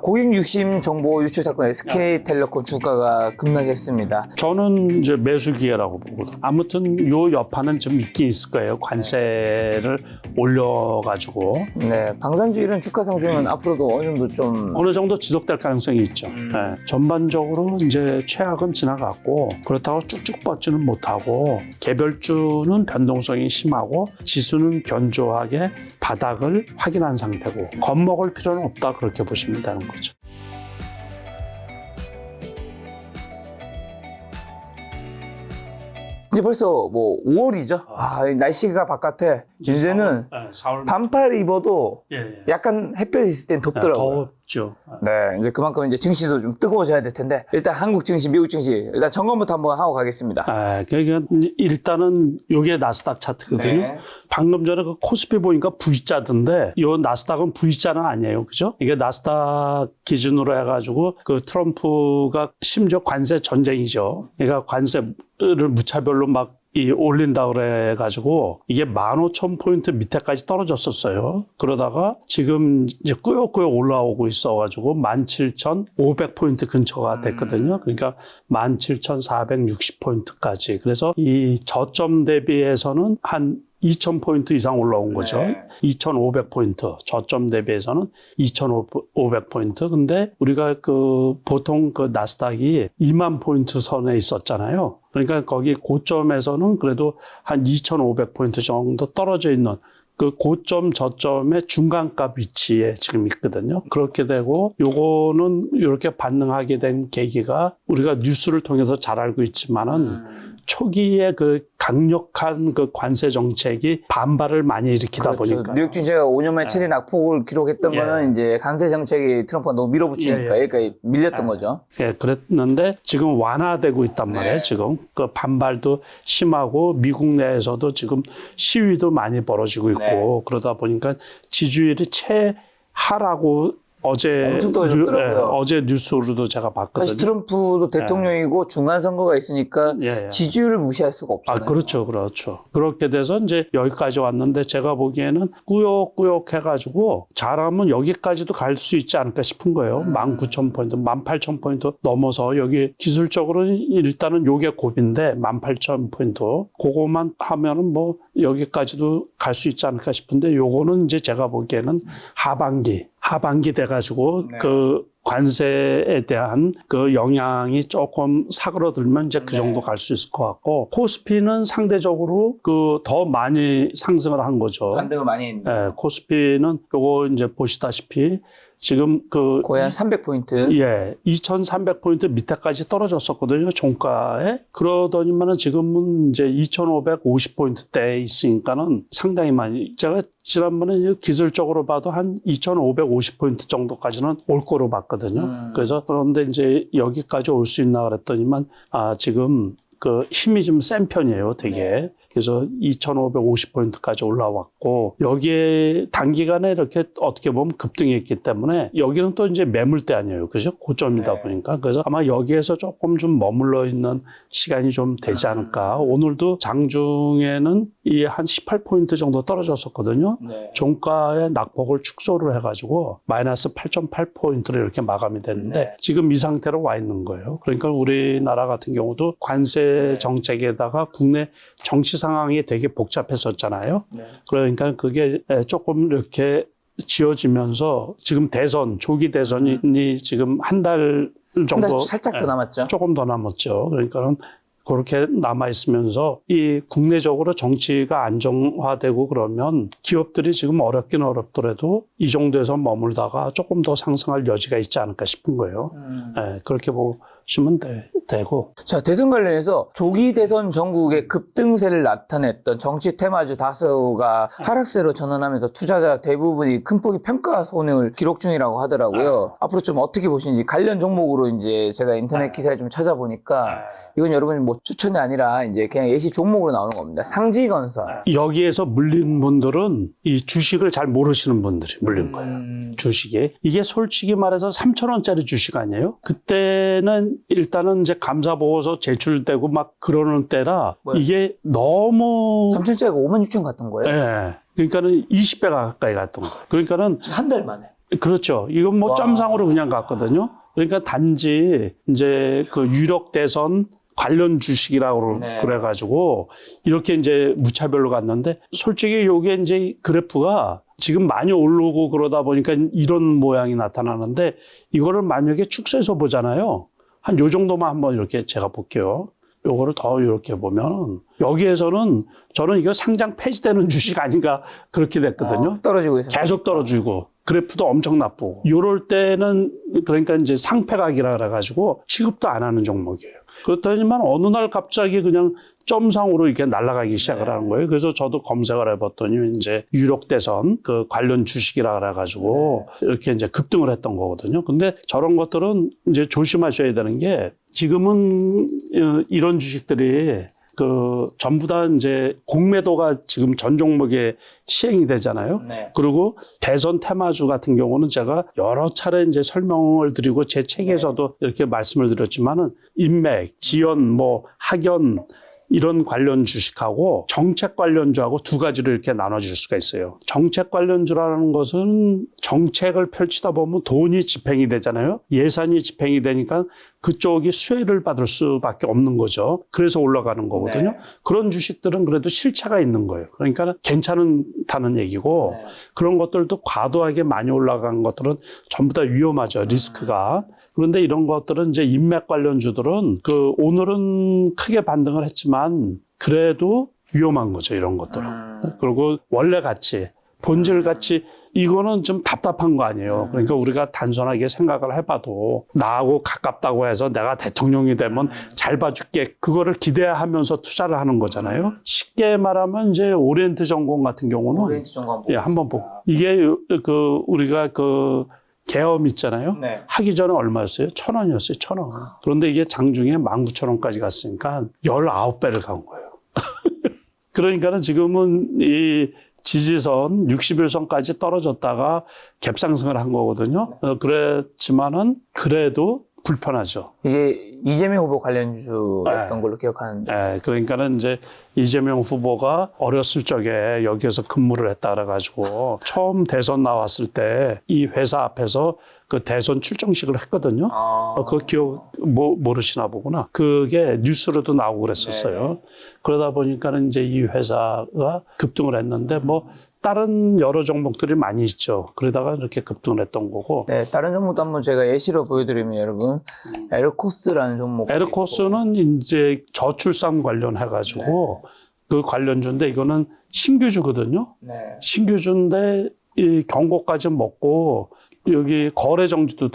고객 유심 정보 유출 사건 SK텔레콤 주가가 급락했습니다. 저는 이제 매수 기회라고 보거든. 아무튼 요 여파는 좀 있긴 있을 거예요. 관세를 올려가지고 네, 방산주일은 주가 상승은 앞으로도 어느 정도 좀 어느 정도 지속될 가능성이 있죠. 네, 전반적으로 이제 최악은 지나갔고 그렇다고 쭉쭉 뻗지는 못하고 개별주는 변동성이 심하고 지수는 견조하게 바닥을 확인한 상태고 겁먹을 필요는 없다 그렇게 보시면 되는 거죠. 이제 벌써 뭐 5월이죠. 날씨가 바깥에 이제는 반팔 입어도 약간 햇볕이 있을 땐 덥더라고요. 덥죠. 네, 이제 그만큼 이제 증시도 좀 뜨거워져야 될 텐데 일단 한국 증시, 미국 증시 일단 점검부터 한번 하고 가겠습니다. 그러니까 일단은 요게 나스닥 차트거든요. 네. 방금 전에 그 코스피 보니까 V자던데 요 나스닥은 V자는 아니에요. 그죠? 이게 나스닥 기준으로 해가지고 그 트럼프가 심지어 관세 전쟁이죠. 그러니까 관세를 무차별로 막 올린다 그래가지고 이게 15,000포인트 밑에까지 떨어졌었어요. 그러다가 지금 이제 꾸역꾸역 올라오고 있어가지고 17,500포인트 근처가 됐거든요. 그러니까 17,460포인트까지. 그래서 이 저점 대비해서는 한 2,000포인트 이상 올라온 거죠. 네. 2,500포인트. 저점 대비해서는 2,500포인트. 근데 우리가 보통 나스닥이 2만 포인트 선에 있었잖아요. 그러니까 거기 고점에서는 그래도 한 2,500포인트 정도 떨어져 있는 그 고점 저점의 중간값 위치에 지금 있거든요. 그렇게 되고 요거는 이렇게 반응하게 된 계기가 우리가 뉴스를 통해서 잘 알고 있지만은 초기에 그 강력한 그 관세 정책이 반발을 많이 일으키다 보니까 뉴욕 증시가 5년 만에 최대 낙폭을 기록했던 거는 이제 관세 정책이 트럼프가 너무 밀어붙이니까 여기까지 밀렸던 거죠. 그랬는데 지금 완화되고 있단 말이에요. 지금 그 반발도 심하고 미국 내에서도 지금 시위도 많이 벌어지고 있고 그러다 보니까 지지율이 최하라고 어제 어제 뉴스로도 제가 봤거든요. 사실 트럼프도 대통령이고 중간 선거가 있으니까 지지율을 무시할 수가 없잖아요. 그렇죠. 그렇게 돼서 이제 여기까지 왔는데 제가 보기에는 꾸역꾸역 해가지고 잘하면 여기까지도 갈 수 있지 않을까 싶은 거예요. 19,000포인트, 18,000포인트 넘어서 여기 기술적으로는 일단은 요게 고비인데 18,000포인트 그거만 하면은 뭐 여기까지도 갈 수 있지 않을까 싶은데 요거는 이제 제가 보기에는 하반기 돼가지고 그 관세에 대한 그 영향이 조금 사그러들면 이제 그 정도 갈 수 있을 것 같고 코스피는 상대적으로 그 더 많이 상승을 한 거죠. 반등을 많이 했는데. 코스피는 요거 이제 보시다시피 지금 거의 한 300포인트. 2,300포인트 밑에까지 떨어졌었거든요, 종가에. 그러더니만은 지금은 이제 2,550포인트대에 있으니까는 상당히 많이, 제가 지난번에 기술적으로 봐도 한 2,550포인트 정도까지는 올 거로 봤거든요. 그래서 그런데 이제 여기까지 올 수 있나 그랬더니만, 지금 그 힘이 좀 센 편이에요, 되게. 그래서 2,550포인트까지 올라왔고 여기에 단기간에 이렇게 어떻게 보면 급등했기 때문에 여기는 또 이제 매물대 아니에요. 그죠? 고점이다 보니까. 그래서 아마 여기에서 조금 좀 머물러 있는 시간이 좀 되지 않을까. 오늘도 장중에는 이 한 18포인트 정도 떨어졌었거든요. 종가의 낙폭을 축소를 해가지고 마이너스 8.8포인트로 이렇게 마감이 됐는데 지금 이 상태로 와 있는 거예요. 그러니까 우리나라 같은 경우도 관세 정책에다가 국내 정치 상황이 되게 복잡했었잖아요. 그러니까 그게 조금 이렇게 지어지면서 지금 조기 대선이 지금 한 달 정도. 한 달 살짝 더 남았죠. 조금 더 남았죠. 그러니까는 그렇게 남아있으면서 이 국내적으로 정치가 안정화되고 그러면 기업들이 지금 어렵긴 어렵더라도 이 정도에서 머물다가 조금 더 상승할 여지가 있지 않을까 싶은 거예요. 그렇게 보시면 되고. 자, 대선 관련해서 조기 대선 전국의 급등세를 나타냈던 정치 테마주 다수가 하락세로 전환하면서 투자자 대부분이 큰 폭의 평가 손해를 기록 중이라고 하더라고요. 앞으로 좀 어떻게 보시는지 관련 종목으로 이제 제가 인터넷 기사를 좀 찾아보니까 이건 여러분이 뭐 추천이 아니라 이제 그냥 예시 종목으로 나오는 겁니다. 상지건설. 여기에서 물린 분들은 이 주식을 잘 모르시는 분들이 물린 거예요. 주식이. 이게 솔직히 말해서 3,000원짜리 주식 아니에요? 그때는 일단은 이제 감사보고서 제출되고 막 그러는 때라 이게 너무 3,000원짜리가 56,000원 갔던 거예요? 그러니까는 20배가 가까이 갔던 거예요. 그러니까는 한 달 만에. 그렇죠. 이건 뭐 와. 점상으로 그냥 갔거든요. 그러니까 단지 이제 그 유력 대선 관련 주식이라고 네. 그래가지고 이렇게 이제 무차별로 갔는데 솔직히 요게 이제 그래프가 지금 많이 오르고 그러다 보니까 이런 모양이 나타나는데 이거를 만약에 축소해서 보잖아요. 한 요 정도만 한번 이렇게 제가 볼게요. 요거를 더 이렇게 보면 여기에서는 저는 이거 상장 폐지되는 주식 아닌가 그렇게 됐거든요. 떨어지고 있어요. 계속 떨어지고 그래프도 엄청 나쁘고 요럴 때는 그러니까 이제 상패각이라 그래가지고 취급도 안 하는 종목이에요. 그렇더니만 어느 날 갑자기 그냥 점상으로 이렇게 날아가기 시작을 하는 거예요. 그래서 저도 검색을 해봤더니 이제 유력대선 그 관련 주식이라 그래가지고 이렇게 이제 급등을 했던 거거든요. 근데 저런 것들은 이제 조심하셔야 되는 게 지금은 이런 주식들이 그 전부 다 이제 공매도가 지금 전 종목에 시행이 되잖아요. 네. 그리고 대선 테마주 같은 경우는 제가 여러 차례 이제 설명을 드리고 제 책에서도 이렇게 말씀을 드렸지만은 인맥, 지연, 뭐 학연 이런 관련 주식하고 정책 관련주하고 두 가지로 이렇게 나눠줄 수가 있어요. 정책 관련주라는 것은 정책을 펼치다 보면 돈이 집행이 되잖아요. 예산이 집행이 되니까 그쪽이 수혜를 받을 수밖에 없는 거죠. 그래서 올라가는 거거든요. 네. 그런 주식들은 그래도 실체가 있는 거예요. 그러니까 괜찮다는 얘기고 네. 그런 것들도 과도하게 많이 올라간 것들은 전부 다 위험하죠. 리스크가. 그런데 이런 것들은 이제 인맥 관련주들은 그 오늘은 크게 반등을 했지만 그래도 위험한 거죠. 이런 것들은. 그리고 원래 가치, 본질 가치 이거는 좀 답답한 거 아니에요. 그러니까 우리가 단순하게 생각을 해봐도 나하고 가깝다고 해서 내가 대통령이 되면 잘 봐줄게. 그거를 기대하면서 투자를 하는 거잖아요. 쉽게 말하면 이제 오리엔트 전공 같은 경우는 오렌지 종관 예, 한번 보고 이게 그 우리가 그 계엄 있잖아요. 네. 하기 전에 얼마였어요? 1,000원이었어요. 1,000원. 그런데 이게 장중에 19,000원까지 갔으니까 19배를 간 거예요. 그러니까는 지금은 이 지지선 60일선까지 떨어졌다가 갭상승을 한 거거든요. 그랬지만은 그래도 불편하죠. 이게 이재명 후보 관련주였던 걸로 기억하는데. 예, 그러니까는 이제 이재명 후보가 어렸을 적에 여기에서 근무를 했다 그래가지고 처음 대선 나왔을 때 이 회사 앞에서 그 대선 출정식을 했거든요. 그 기억 모르시나 보구나. 그게 뉴스로도 나오고 그랬었어요. 그러다 보니까는 이제 이 회사가 급등을 했는데 뭐 다른 여러 종목들이 많이 있죠. 그러다가 이렇게 급등을 했던 거고. 네, 다른 종목도 한번 제가 예시로 보여드리면 여러분, 에르코스라는 종목. 에르코스는 이제 저출산 관련해가지고 그 관련주인데 이거는 신규주거든요. 네. 신규주인데 이 경고까지 먹고 여기 거래 정지도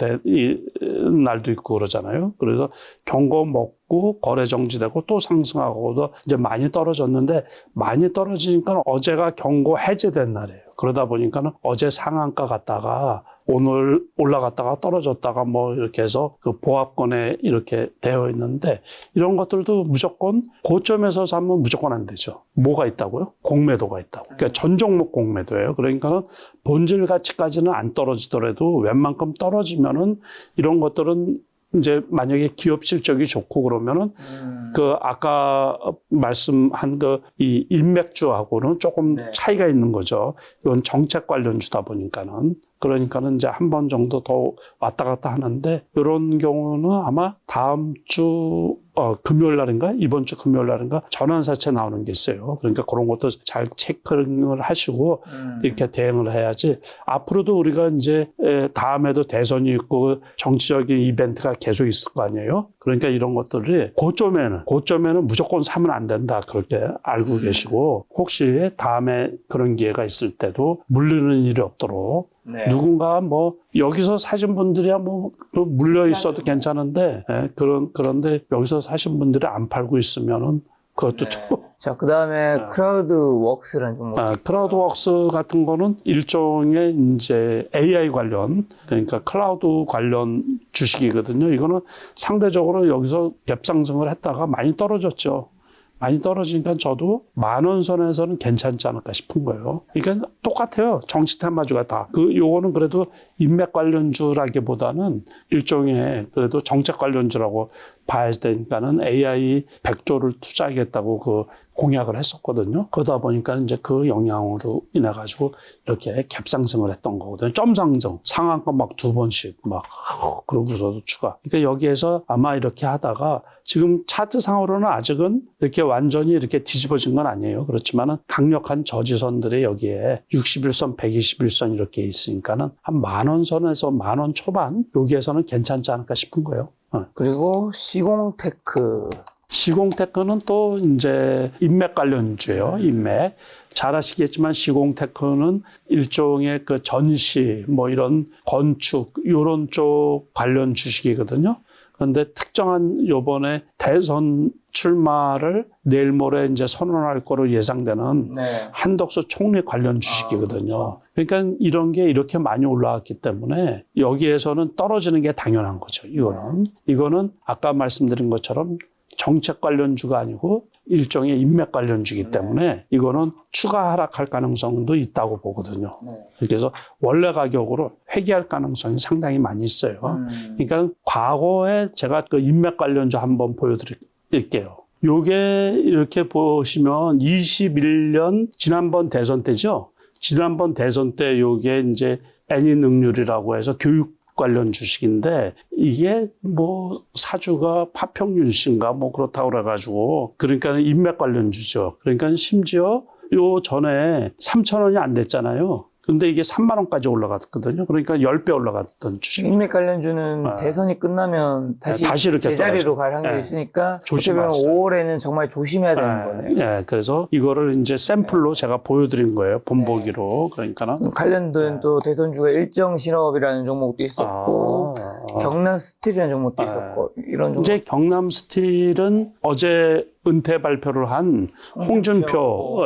날도 있고 그러잖아요. 그래서 경고 먹고 거래 정지되고 또 상승하고도 이제 많이 떨어졌는데 많이 떨어지니까 어제가 경고 해제된 날이에요. 그러다 보니까는 어제 상한가 갔다가 오늘 올라갔다가 떨어졌다가 뭐 이렇게 해서 그 보합권에 이렇게 되어 있는데 이런 것들도 무조건 고점에서 사면 무조건 안 되죠. 뭐가 있다고요? 공매도가 있다고. 그러니까 전 종목 공매도예요. 그러니까 본질 가치까지는 안 떨어지더라도 웬만큼 떨어지면은 이런 것들은 이제 만약에 기업 실적이 좋고 그러면은 그 아까 말씀한 그 이 인맥주하고는 조금 차이가 있는 거죠. 이건 정책 관련주다 보니까는. 그러니까는 이제 한 번 정도 더 왔다 갔다 하는데 이런 경우는 아마 다음 주 금요일 날인가 이번 주 금요일 날인가 전환사채 나오는 게 있어요. 그러니까 그런 것도 잘 체크를 하시고 이렇게 대응을 해야지. 앞으로도 우리가 이제 다음에도 대선이 있고 정치적인 이벤트가 계속 있을 거 아니에요. 그러니까 이런 것들이 고점에는 무조건 사면 안 된다. 그렇게 알고 계시고 혹시 다음에 그런 기회가 있을 때도 물리는 일이 없도록 누군가 뭐 여기서 사신 분들이야 뭐 물려 있어도 괜찮은데 그런데 여기서 사신 분들이 안 팔고 있으면은 그것도 또 자, 그 다음에 크라우드웍스라는 종목. 크라우드웍스 같은 거는 일종의 이제 AI 관련, 그러니까 클라우드 관련 주식이거든요. 이거는 상대적으로 여기서 갭상승을 했다가 많이 떨어졌죠. 많이 떨어지니까 저도 10,000원 선에서는 괜찮지 않을까 싶은 거예요. 그러니까 똑같아요. 정치 테마주가 다. 요거는 그래도 인맥 관련주라기보다는 일종의 그래도 정책 관련주라고 봐야 되니까는 AI 100조를 투자하겠다고 그 공약을 했었거든요. 그러다 보니까 이제 그 영향으로 인해 가지고 이렇게 갭상승을 했던 거거든요. 점상승, 상한가 막 2번씩 막 그러고서도 추가. 그러니까 여기에서 아마 이렇게 하다가 지금 차트상으로는 아직은 이렇게 완전히 이렇게 뒤집어진 건 아니에요. 그렇지만은 강력한 저지선들이 여기에 61선, 121선 이렇게 있으니까는 한 10,000원 선에서 10,000원 초반 여기에서는 괜찮지 않을까 싶은 거예요. 그리고 시공테크. 시공테크는 또 이제 인맥 관련주예요. 인맥. 잘 아시겠지만 시공테크는 일종의 그 전시, 뭐 이런 건축, 이런 쪽 관련 주식이거든요. 그런데 특정한 요번에 대선 출마를 내일 모레 이제 선언할 거로 예상되는 네. 한덕수 총리 관련 주식이거든요. 그러니까 이런 게 이렇게 많이 올라왔기 때문에 여기에서는 떨어지는 게 당연한 거죠. 이거는 아까 말씀드린 것처럼 정책 관련주가 아니고 일종의 인맥 관련주이기 때문에 이거는 추가 하락할 가능성도 있다고 보거든요. 그래서 원래 가격으로 회귀할 가능성이 상당히 많이 있어요. 그러니까 과거에 제가 그 인맥 관련주 한번 보여드릴게요. 요게 이렇게 보시면 21년 지난번 대선 때죠. 지난번 대선 때 요게 이제 애니능률이라고 해서 교육 관련 주식인데 이게 뭐 사주가 파평윤 씨인가 뭐 그렇다고 그래가지고 그러니까 인맥 관련주죠. 그러니까 심지어 요 전에 3,000원이 안 됐잖아요. 근데 이게 3만 원까지 올라갔거든요. 그러니까 10배 올라갔던 주식. 인맥 관련주는 대선이 끝나면 다시 이렇게 제자리로 떨어져. 갈 확률이 있으니까 조심하세요. 어떻게 보면 5월에는 정말 조심해야 되는 거네요. 예, 그래서 이거를 이제 샘플로 제가 보여드린 거예요. 본보기로. 그러니까는. 관련된 또 대선주가 일정신업이라는 종목도 있었고 경남스틸이라는 종목도 있었고 이런 종목. 이제 경남스틸은 어제 은퇴 발표를 한 홍준표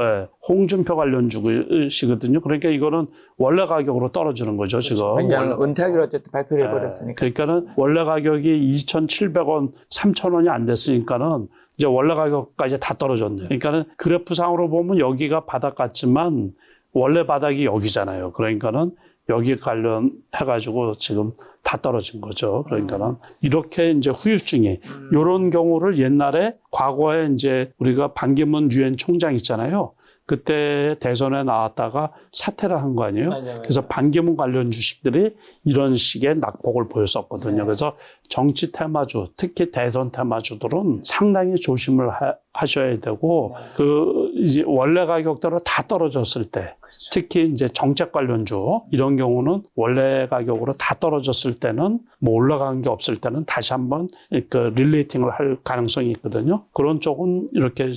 관련주시거든요. 그러니까 이거는 원래 가격으로 떨어지는 거죠, 지금. 왜냐하면 은퇴하기로 어쨌든 발표를 해버렸으니까. 그러니까는 원래 가격이 2,700원, 3,000원이 안 됐으니까는 이제 원래 가격까지 다 떨어졌네요. 그러니까는 그래프상으로 보면 여기가 바닥 같지만 원래 바닥이 여기잖아요. 그러니까는 여기 관련해가지고 지금 다 떨어진 거죠. 그러니까는 이렇게 이제 후유증이 이런 경우를 옛날에 과거에 이제 우리가 반기문 유엔 총장 있잖아요. 그때 대선에 나왔다가 사퇴를 한 거 아니에요? 맞아요. 그래서 반기문 관련 주식들이 이런 식의 낙폭을 보였었거든요. 그래서 정치 테마주, 특히 대선 테마주들은 상당히 조심을 하셔야 되고 그 이제 원래 가격대로 다 떨어졌을 때 특히 이제 정책 관련주 이런 경우는 원래 가격으로 다 떨어졌을 때는 뭐 올라간 게 없을 때는 다시 한번 그 릴레이팅을 할 가능성이 있거든요. 그런 쪽은 이렇게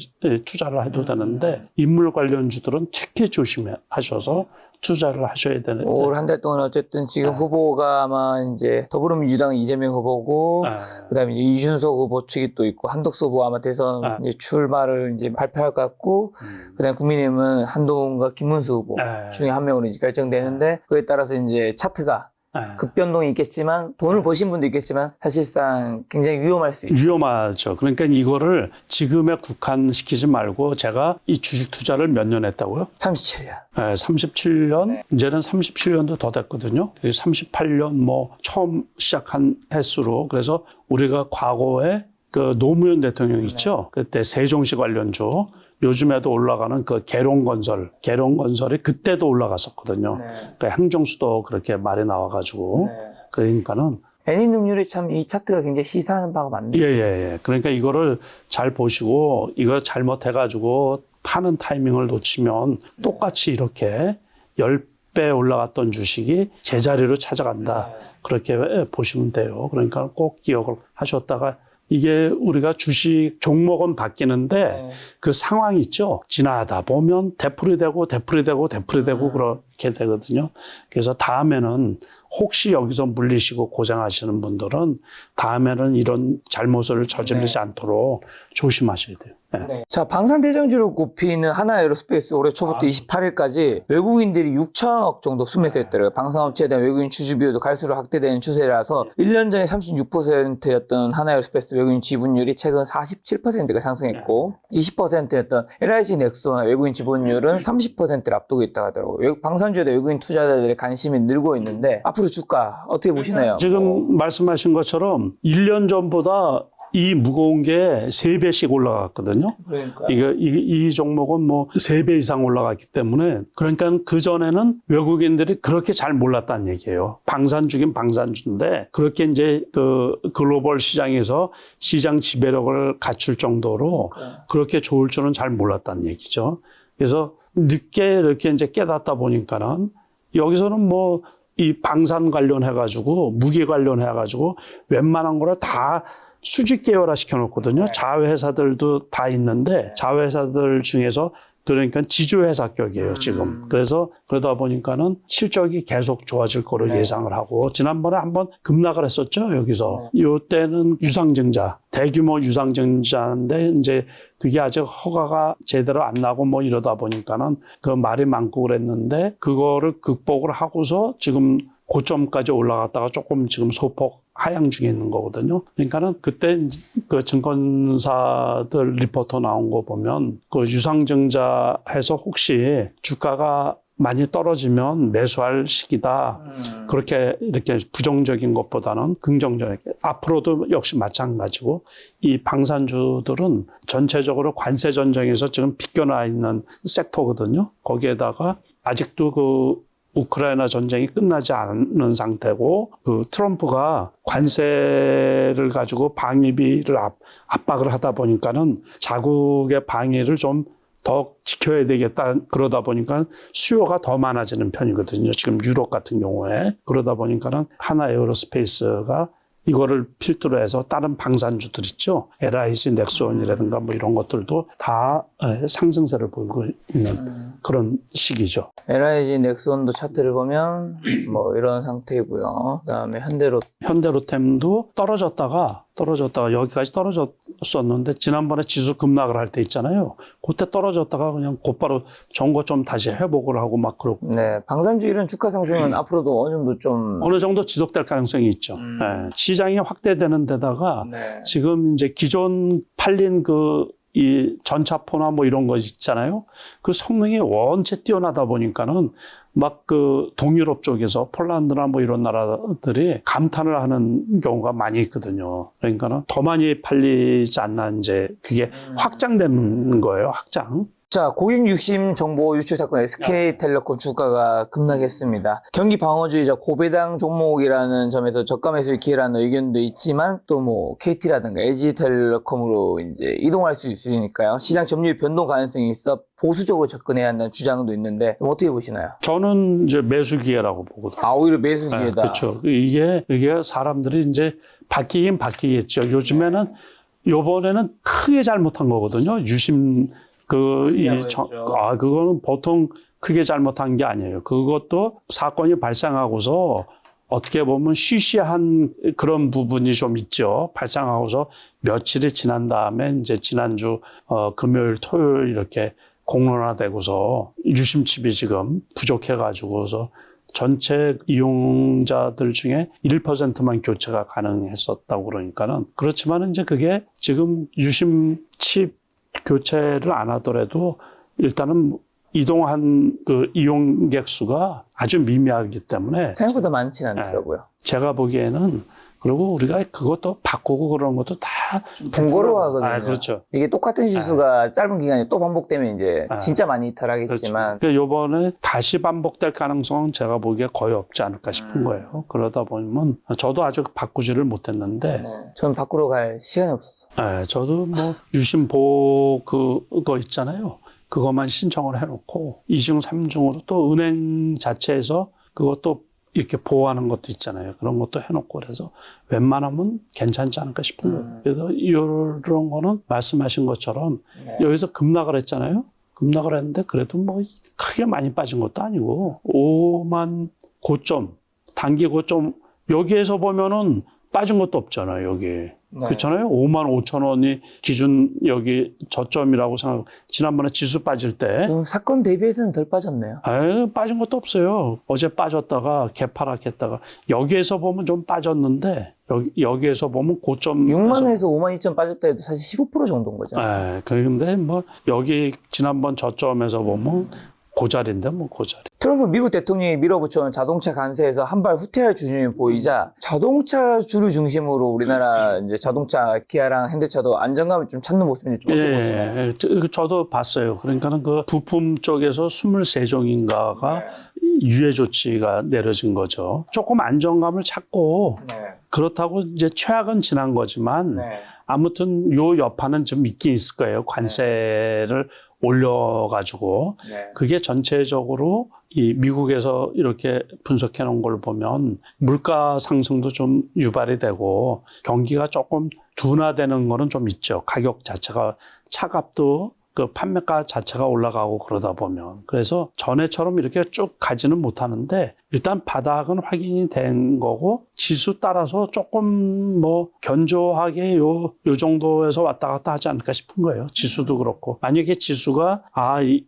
투자를 해도 되는데 인물 관련주들은 특히 조심하셔서 투자를 하셔야 되는. 올 한 달 동안 어쨌든 지금 후보가 아마 이제 더불어민주당 이재명 후보고 그다음에 이제 이준석 후보 측이 또 있고 한덕수 후보 아마 대선 이제 출마를 이제 발표할 것 같고 그다음에 국민의힘은 한동훈과 김문수 후보 중에 한 명으로 이제 결정되는데 그에 따라서 이제 차트가 급변동이 있겠지만 돈을 버신 분도 있겠지만 사실상 굉장히 위험할 수 있죠. 위험하죠. 그러니까 이거를 지금에 국한시키지 말고 제가 이 주식 투자를 몇 년 했다고요? 37년. 네, 37년, 이제는 37년도 더 됐거든요. 38년 뭐 처음 시작한 횟수로. 그래서 우리가 과거에 그 노무현 대통령 있죠? 그때 세종시 관련주. 요즘에도 올라가는 그 계룡건설이 그때도 올라갔었거든요. 그러니까 행정수도 그렇게 말이 나와가지고. 그러니까는. 애니능률이 참 이 차트가 굉장히 시사하는 바가 많네요. 예. 그러니까 이거를 잘 보시고 이거 잘못해가지고 파는 타이밍을 놓치면 똑같이 이렇게 10배 올라갔던 주식이 제자리로 찾아간다. 그렇게 보시면 돼요. 그러니까 꼭 기억을 하셨다가 이게 우리가 주식 종목은 바뀌는데 그 상황이 있죠. 지나다 보면 되풀이되고 그렇게 되거든요. 그래서 다음에는 혹시 여기서 물리시고 고생하시는 분들은 다음에는 이런 잘못을 저지르지 않도록 조심하셔야 돼요. 네. 자, 방산대장주로 꼽히는 하나에어로스페이스 올해 초부터 28일까지 외국인들이 6천억 정도 순매수했더라고요. 방산업체에 대한 외국인 주주 비율도 갈수록 확대되는 추세라서 1년 전에 36%였던 하나에어로스페이스 외국인 지분율이 최근 47%가 상승했고 20%였던 LIG 넥소나 외국인 지분율은 30%를 앞두고 있다고 하더라고요. 방산주에 대한 외국인 투자자들의 관심이 늘고 있는데 앞으로 주가 어떻게 보시나요? 지금 말씀하신 것처럼 1년 전보다 이 무거운 게 3배씩 올라갔거든요. 그러니까. 이 종목은 뭐 3배 이상 올라갔기 때문에 그러니까 그전에는 외국인들이 그렇게 잘 몰랐다는 얘기예요. 방산주긴 방산주인데 그렇게 이제 그 글로벌 시장에서 시장 지배력을 갖출 정도로 그렇게 좋을 줄은 잘 몰랐다는 얘기죠. 그래서 늦게 이렇게 이제 깨닫다 보니까는 여기서는 뭐 이 방산 관련해가지고 무기 관련해가지고 웬만한 거를 다 수직 계열화 시켜놓거든요. 자회사들도 다 있는데 자회사들 중에서 그러니까 지주회사격이에요, 지금. 그래서 그러다 보니까는 실적이 계속 좋아질 거로 예상을 하고, 지난번에 한번 급락을 했었죠, 여기서. 요때는 유상증자, 대규모 유상증자인데, 이제 그게 아직 허가가 제대로 안 나고 뭐 이러다 보니까는 그 말이 많고 그랬는데, 그거를 극복을 하고서 지금 고점까지 올라갔다가 조금 지금 소폭 하향 중에 있는 거거든요. 그러니까는 그때 그 증권사들 리포터 나온 거 보면 그 유상증자 해서 혹시 주가가 많이 떨어지면 매수할 시기다. 그렇게 이렇게 부정적인 것보다는 긍정적이게. 앞으로도 역시 마찬가지고 이 방산주들은 전체적으로 관세 전쟁에서 지금 비껴나 있는 섹터거든요. 거기에다가 아직도 그 우크라이나 전쟁이 끝나지 않은 상태고 그 트럼프가 관세를 가지고 방위비를 압박을 하다 보니까는 자국의 방위를 좀 더 지켜야 되겠다. 그러다 보니까 수요가 더 많아지는 편이거든요. 지금 유럽 같은 경우에. 그러다 보니까는 하나 에어로스페이스가 이거를 필두로 해서 다른 방산주들 있죠. LIG, 넥스원이라든가 뭐 이런 것들도 다 상승세를 보이고 있는 그런 시기죠. LIG 넥스원도 차트를 보면 뭐 이런 상태이고요. 그다음에 현대로템도 떨어졌다가 여기까지 떨어졌었는데 지난번에 지수 급락을 할 때 있잖아요. 그때 떨어졌다가 그냥 곧바로 전고 좀 다시 회복을 하고 막 그러고. 네, 방산주 이런 주가 상승은 앞으로도 어느 정도 좀 어느 정도 지속될 가능성이 있죠. 네. 시장이 확대되는 데다가 지금 이제 기존 팔린 이 전차포나 뭐 이런 거 있잖아요. 그 성능이 원체 뛰어나다 보니까는 막 그 동유럽 쪽에서 폴란드나 뭐 이런 나라들이 감탄을 하는 경우가 많이 있거든요. 그러니까는 더 많이 팔리지 않나 이제 그게 확장되는 거예요. 확장. 자, 고객 유심 정보 유출 사건 SK텔레콤 주가가 급락했습니다. 경기 방어주의자 고배당 종목이라는 점에서 저가 매수의 기회라는 의견도 있지만 또 뭐 KT라든가 LG텔레콤으로 이제 이동할 수 있으니까요. 시장 점유율 변동 가능성이 있어 보수적으로 접근해야 한다는 주장도 있는데 어떻게 보시나요? 저는 이제 매수 기회라고 보거든요. 아, 오히려 매수 기회다. 네, 그렇죠. 이게 사람들이 이제 바뀌긴 바뀌겠죠. 요즘에는 요번에는 크게 잘못한 거거든요. 유심 그거는 보통 크게 잘못한 게 아니에요. 그것도 사건이 발생하고서 어떻게 보면 쉬쉬한 그런 부분이 좀 있죠. 발생하고서 며칠이 지난 다음에 이제 지난주 금요일, 토요일 이렇게 공론화되고서 유심칩이 지금 부족해가지고서 전체 이용자들 중에 1%만 교체가 가능했었다고 그러니까는 그렇지만 이제 그게 지금 유심칩 교체를 안 하더라도 일단은 이동한 그 이용객 수가 아주 미미하기 때문에 생각보다 많지는 않더라고요. 제가 보기에는 그리고 우리가 그것도 바꾸고 그런 것도 다 번거로워하거든요. 그렇죠. 이게 똑같은 실수가 짧은 기간에 또 반복되면 이제 진짜 많이 이탈하겠지만 그렇죠. 요번에 다시 반복될 가능성은 제가 보기에 거의 없지 않을까 싶은 거예요. 그러다 보면 저도 아직 바꾸지를 못했는데 저는 바꾸러 갈 시간이 없었어요. 저도 뭐 유심보호 그거 있잖아요. 그것만 신청을 해놓고 2중, 3중으로 또 은행 자체에서 그것도 이렇게 보호하는 것도 있잖아요. 그런 것도 해놓고 그래서 웬만하면 괜찮지 않을까 싶은 거예요. 그래서 이런 거는 말씀하신 것처럼 여기서 급락을 했잖아요. 급락을 했는데 그래도 뭐 크게 많이 빠진 것도 아니고 5만 고점, 단기 고점 여기에서 보면은 빠진 것도 없잖아요. 여기. 그렇잖아요. 5만 5천 원이 기준 여기 저점이라고 생각하고 지난번에 지수 빠질 때 사건 대비해서는 덜 빠졌네요. 빠진 것도 없어요. 어제 빠졌다가 개파락했다가 여기에서 보면 좀 빠졌는데 여기에서 보면 고점 6만 원에서 5만 2천 빠졌다 해도 사실 15% 정도인 거잖아요. 그런데 뭐 여기 지난번 저점에서 보면 고자리인데 뭐 고자리. 트럼프 미국 대통령이 밀어붙여온 자동차 관세에서 한 발 후퇴할 주준이 보이자 자동차주를 중심으로 우리나라 이제 자동차 기아랑 현대차도 안정감을 좀 찾는 모습이 좀 어떻게 보시나요? 저도 봤어요. 그러니까는 그 부품 쪽에서 23종인가가 유예 조치가 내려진 거죠. 조금 안정감을 찾고 그렇다고 이제 최악은 지난 거지만 아무튼 요 여파는 좀 있긴 있을 거예요. 관세를 올려가지고 그게 전체적으로 이 미국에서 이렇게 분석해 놓은 걸 보면 물가 상승도 좀 유발이 되고 경기가 조금 둔화되는 거는 좀 있죠. 가격 자체가 차값도 그 판매가 자체가 올라가고 그러다 보면 그래서 전에처럼 이렇게 쭉 가지는 못하는데 일단 바닥은 확인이 된 거고 지수 따라서 조금 뭐 견조하게 요 정도에서 왔다 갔다 하지 않을까 싶은 거예요. 지수도 그렇고 만약에 지수가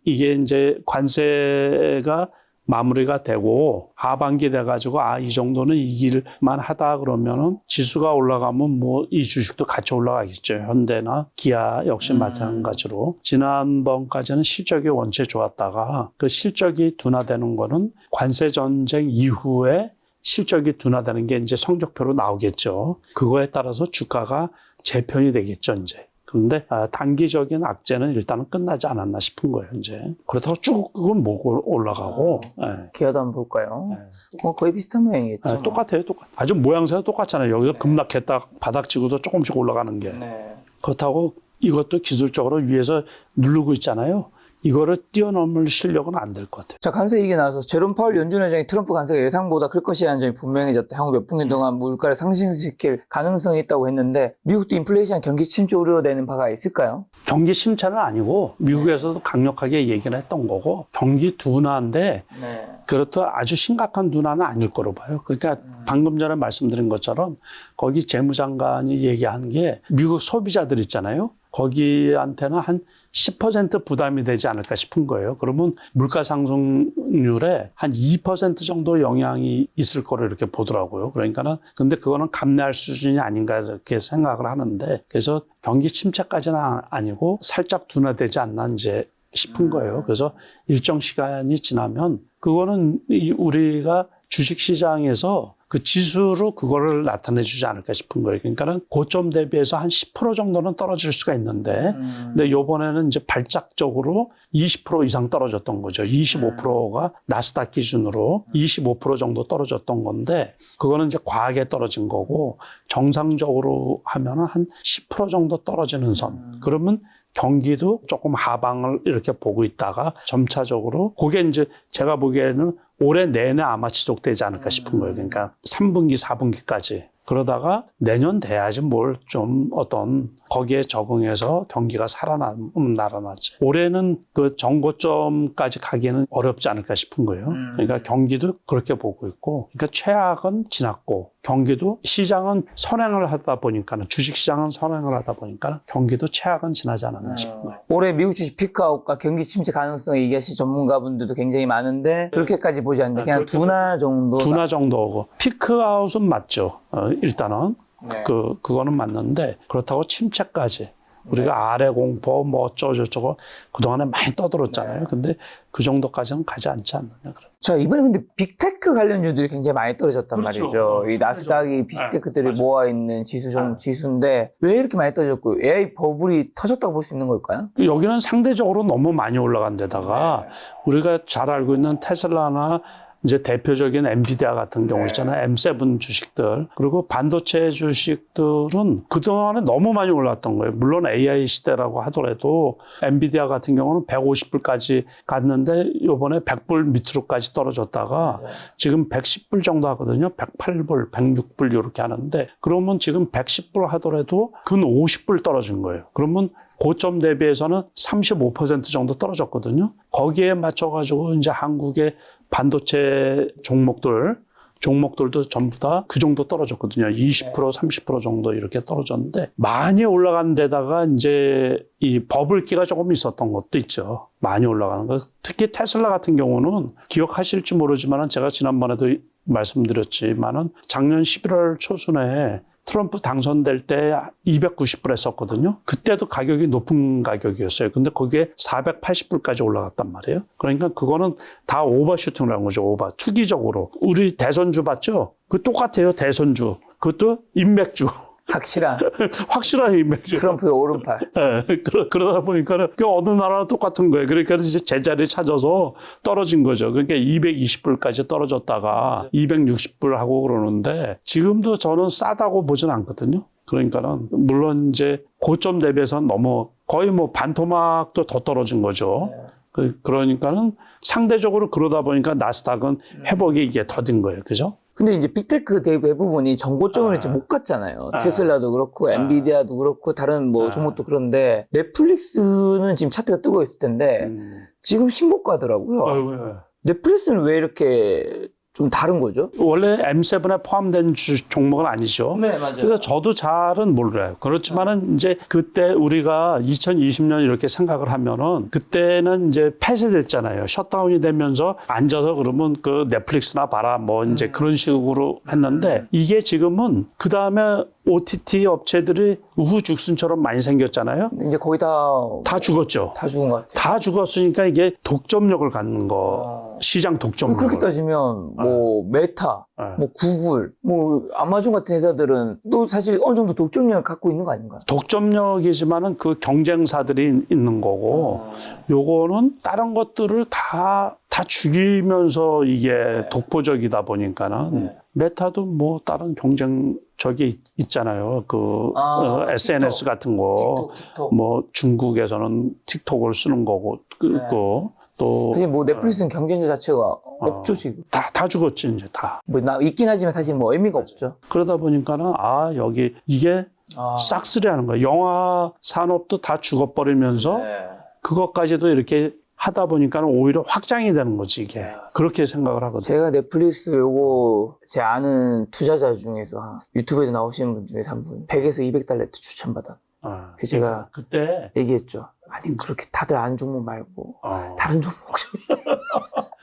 이게 이제 관세가 마무리가 되고 하반기 돼가지고 이 정도는 이길만 하다 그러면은 지수가 올라가면 뭐 이 주식도 같이 올라가겠죠. 현대나 기아 역시 마찬가지로 지난번까지는 실적이 원체 좋았다가 그 실적이 둔화되는 거는 관세 전쟁 이후에 실적이 둔화되는 게 이제 성적표로 나오겠죠. 그거에 따라서 주가가 재편이 되겠죠, 이제. 그런데 단기적인 악재는 일단은 끝나지 않았나 싶은 거예요, 이제. 그렇다고 쭉 그건 못 올라가고. 기아도 한번 볼까요? 뭐 거의 비슷한 모양이겠죠. 똑같아요, 아주 모양새가 똑같잖아요. 여기서 급락했다 바닥 치고서 조금씩 올라가는 게. 그렇다고 이것도 기술적으로 위에서 누르고 있잖아요. 이거를 뛰어넘을 실력은 안 될 것 같아요. 자, 관세 얘기 나와서 제롬 파월 연준 의장이 트럼프 관세가 예상보다 클 것이라는 점이 분명해졌다. 향후 몇 분기 동안 물가를 상승시킬 가능성이 있다고 했는데 미국도 인플레이션 경기 침체 우려되는 바가 있을까요? 경기 침체는 아니고 미국에서도 강력하게 얘기를 했던 거고 경기 둔화인데 그렇다 아주 심각한 둔화는 아닐 거로 봐요. 그러니까 방금 전에 말씀드린 것처럼 거기 재무장관이 얘기한 게 미국 소비자들 있잖아요. 거기한테는 한 10% 부담이 되지 않을까 싶은 거예요. 그러면 물가 상승률에 한 2% 정도 영향이 있을 거로 이렇게 보더라고요. 그러니까는 근데 그거는 감내할 수준이 아닌가 이렇게 생각을 하는데 그래서 경기 침체까지는 아니고 살짝 둔화되지 않나 이제 싶은 거예요. 그래서 일정 시간이 지나면 그거는 우리가 주식시장에서 그 지수로 그거를 나타내 주지 않을까 싶은 거예요. 그러니까는 고점 대비해서 한 10% 정도는 떨어질 수가 있는데, 근데 요번에는 이제 발작적으로 20% 이상 떨어졌던 거죠. 25%가 나스닥 기준으로 25% 정도 떨어졌던 건데, 그거는 이제 과하게 떨어진 거고, 정상적으로 하면은 한 10% 정도 떨어지는 선. 그러면 경기도 조금 하방을 이렇게 보고 있다가 점차적으로 그게 이제 제가 보기에는 올해 내내 아마 지속되지 않을까 싶은 거예요. 그러니까 3분기, 4분기까지. 그러다가 내년 돼야지 뭘 좀 어떤 거기에 적응해서 경기가 살아나면 날아나지. 올해는 그 정고점까지 가기는 어렵지 않을까 싶은 거예요. 그러니까 경기도 그렇게 보고 있고, 그러니까 최악은 지났고, 경기도 시장은 선행을 하다 보니까는 주식시장은 선행을 하다 보니까 경기도 최악은 지나지 않았나 싶은 거예요. 올해 미국 주식 피크아웃과 경기 침체 가능성을 얘기하신 전문가분들도 굉장히 많은데 그렇게까지 보지 않는데 그냥 둔화 정도. 둔화 정도고 피크아웃은 맞죠. 일단은 그거는 맞는데 그렇다고 침체까지. 우리가 아래 공포 뭐 어쩌고저쩌고 그동안에 많이 떠들었잖아요. 근데 그 정도까지는 가지 않지 않느냐. 자, 이번에 근데 빅테크 관련주들이 굉장히 많이 떨어졌단 말이죠. 이 나스닥이 빅테크들이 모아있는 지수인데 왜 이렇게 많이 떨어졌고 AI 버블이 터졌다고 볼 수 있는 걸까요? 여기는 상대적으로 너무 많이 올라간 데다가 우리가 잘 알고 있는 테슬라나 이제 대표적인 엔비디아 같은 경우 있잖아요. M7 주식들. 그리고 반도체 주식들은 그동안에 너무 많이 올랐던 거예요. 물론 AI 시대라고 하더라도 엔비디아 같은 경우는 150불까지 갔는데 요번에 100불 밑으로까지 떨어졌다가 지금 110불 정도 하거든요. 108불, 106불 이렇게 하는데 그러면 지금 110불 하더라도 근 50불 떨어진 거예요. 그러면 고점 대비해서는 35% 정도 떨어졌거든요. 거기에 맞춰가지고 이제 한국의 반도체 종목들도 전부 다 그 정도 떨어졌거든요. 20%, 30% 정도 이렇게 떨어졌는데 많이 올라간 데다가 이제 이 버블기가 조금 있었던 것도 있죠. 많이 올라가는 거. 특히 테슬라 같은 경우는 기억하실지 모르지만은 제가 지난번에도 말씀드렸지만은 작년 11월 초순에 트럼프 당선될 때 290불 했었거든요. 그때도 가격이 높은 가격이었어요. 근데 그게 480불까지 올라갔단 말이에요. 그러니까 그거는 다 오버슈팅을 한 거죠. 오버. 투기적으로. 우리 대선주 봤죠? 그 똑같아요. 대선주. 그것도 인맥주. 확실한 확실한 인맥주. 트럼프의 오른팔. 네, 그러다 보니까는 그 어느 나라나 똑같은 거예요. 그러니까 이제 제자리 찾아서 떨어진 거죠. 그러니까 220불까지 떨어졌다가 260불 하고 그러는데 지금도 저는 싸다고 보진 않거든요. 그러니까는 물론 이제 고점 대비해서는 너무 거의 뭐 반토막도 더 떨어진 거죠. 그러니까는 상대적으로 그러다 보니까 나스닥은 회복이 이게 더딘 거예요. 그죠? 근데 이제 빅테크 대부분이 정고점을 이제 못 갔잖아요. 테슬라도 그렇고, 엔비디아도 그렇고, 다른 뭐 종목도 그런데, 넷플릭스는 지금 차트가 뜨고 있을 텐데, 지금 신고가더라고요. 넷플릭스는 왜 이렇게 좀 다른 거죠? 원래 M7에 포함된 종목은 아니죠. 네, 맞아요. 그래서 저도 잘은 몰라요. 그렇지만은 이제 그때 우리가 2020년 이렇게 생각을 하면은 그때는 이제 폐쇄됐잖아요. 셧다운이 되면서 앉아서 그러면 그 넷플릭스나 봐라 뭐 이제 그런 식으로 했는데 이게 지금은 그 다음에 OTT 업체들이 우후죽순처럼 많이 생겼잖아요. 이제 거의 다 죽었죠. 다 죽은 것 같아요. 다 죽었으니까 이게 독점력을 갖는 거, 시장 독점력. 그렇게 따지면 뭐 메타, 뭐 구글, 뭐 아마존 같은 회사들은 또 사실 어느 정도 독점력을 갖고 있는 거 아닌가요? 독점력이지만은 그 경쟁사들이 있는 거고, 요거는 다른 것들을 다 죽이면서 이게 독보적이다 보니까는 메타도 뭐 다른 경쟁적이 있잖아요. SNS 같은 거, 틱톡. 뭐 중국에서는 틱톡을 쓰는 거고, 또 사실 뭐 넷플릭스는 경쟁자 자체가 없죠 지금. 다 죽었지 이제 다. 뭐 있긴 하지만 사실 뭐 의미가 없죠. 그러다 보니까는 여기 이게 싹쓸이하는 거예요. 영화 산업도 다 죽어버리면서 그것까지도 이렇게 하다 보니까는 오히려 확장이 되는 거지 이게. 그렇게 생각을 하거든요. 제가 넷플릭스 요거 제 아는 투자자 중에서 유튜브에도 나오시는 분 중에서 한 분 100에서 200달러 추천받아. 그래서 제가 그때 얘기했죠. 아니 그렇게 다들 아는 종목 말고 다른 종목 좀